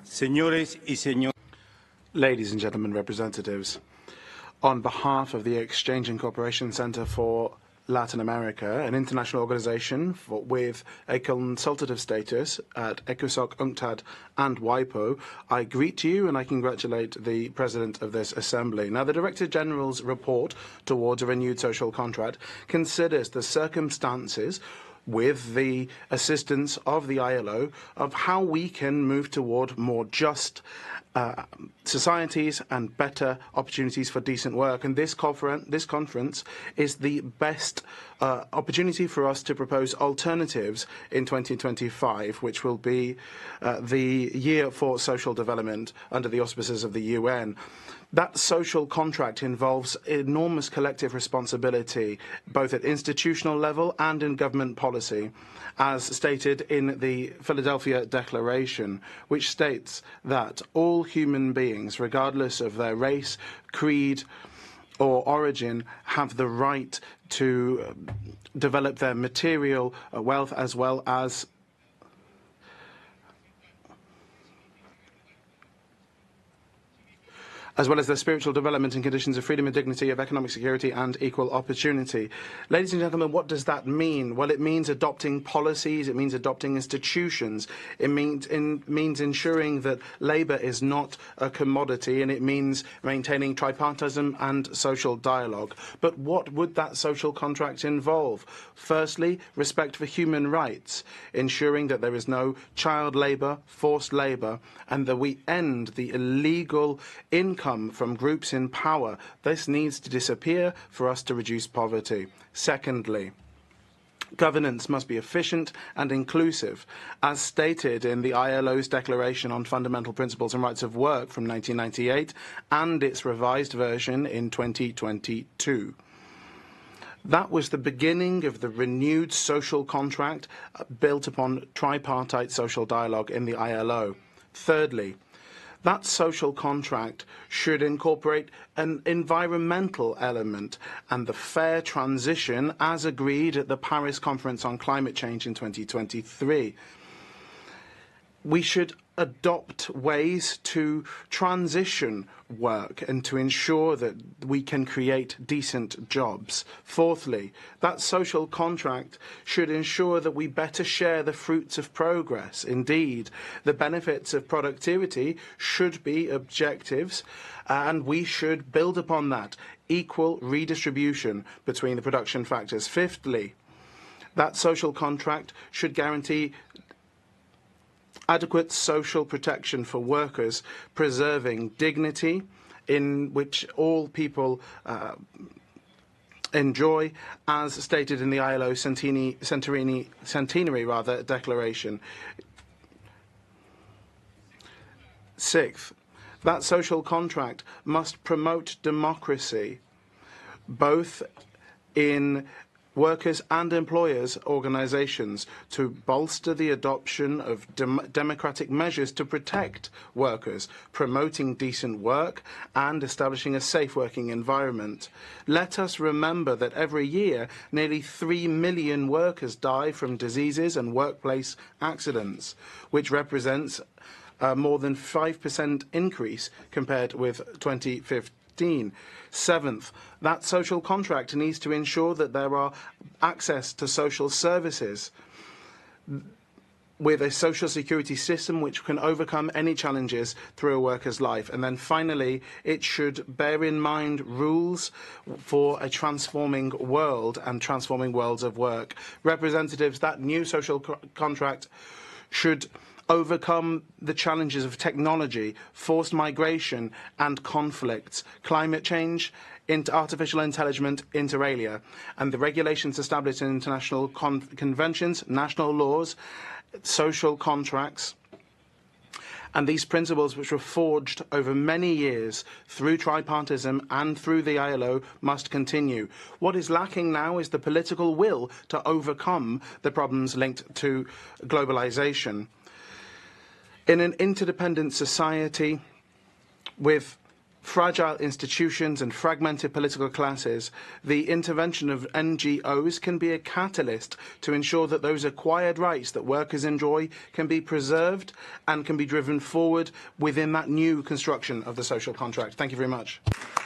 Señores y señores. Ladies and gentlemen representatives, on behalf of the Exchange and Cooperation Center for Latin America, an international organization with a consultative status at ECOSOC, UNCTAD, and WIPO, I greet you and I congratulate the President of this Assembly. Now, the Director General's report towards a renewed social contract considers the circumstances with the assistance of the ILO of how we can move toward more just societies and better opportunities for decent work. And this conference is the best opportunity for us to propose alternatives in 2025, which will be the year for social development under the auspices of the UN. That social contract involves enormous collective responsibility, both at institutional level and in government policy, as stated in the Philadelphia Declaration, which states that all human beings, regardless of their race, creed, or origin, have the right to develop their material wealth as well as their spiritual development in conditions of freedom and dignity, of economic security and equal opportunity. Ladies and gentlemen, what does that mean? Well, it means adopting policies, it means adopting institutions, it means ensuring that labour is not a commodity, and it means maintaining tripartism and social dialogue. But what would that social contract involve? Firstly, respect for human rights, ensuring that there is no child labour, forced labour, and that we end the illegal income from groups in power. This needs to disappear for us to reduce poverty. Secondly, governance must be efficient and inclusive, as stated in the ILO's Declaration on Fundamental Principles and Rights of Work from 1998 and its revised version in 2022. That was the beginning of the renewed social contract built upon tripartite social dialogue in the ILO. Thirdly, that social contract should incorporate an environmental element and the fair transition as agreed at the Paris Conference on Climate Change in 2023. We should adopt ways to transition work and to ensure that we can create decent jobs. Fourthly, that social contract should ensure that we better share the fruits of progress. Indeed, the benefits of productivity should be objectives, and we should build upon that equal redistribution between the production factors. Fifthly, that social contract should guarantee adequate social protection for workers, preserving dignity in which all people enjoy, as stated in the ILO Centenary Declaration. Sixth, that social contract must promote democracy, both in workers' and employers' organisations, to bolster the adoption of democratic measures to protect workers, promoting decent work and establishing a safe working environment. Let us remember that every year nearly 3 million workers die from diseases and workplace accidents, which represents a more than 5% increase compared with 2015. Seventh, that social contract needs to ensure that there are access to social services with a social security system which can overcome any challenges through a worker's life. And then finally, it should bear in mind rules for a transforming world and transforming worlds of work. Representatives, that new social contract should overcome the challenges of technology, forced migration and conflicts, climate change, artificial intelligence, inter alia, and the regulations established in international conventions, national laws, social contracts, and these principles, which were forged over many years through tripartism and through the ILO, must continue. What is lacking now is the political will to overcome the problems linked to globalization. In an interdependent society with fragile institutions and fragmented political classes, the intervention of NGOs can be a catalyst to ensure that those acquired rights that workers enjoy can be preserved and can be driven forward within that new construction of the social contract. Thank you very much.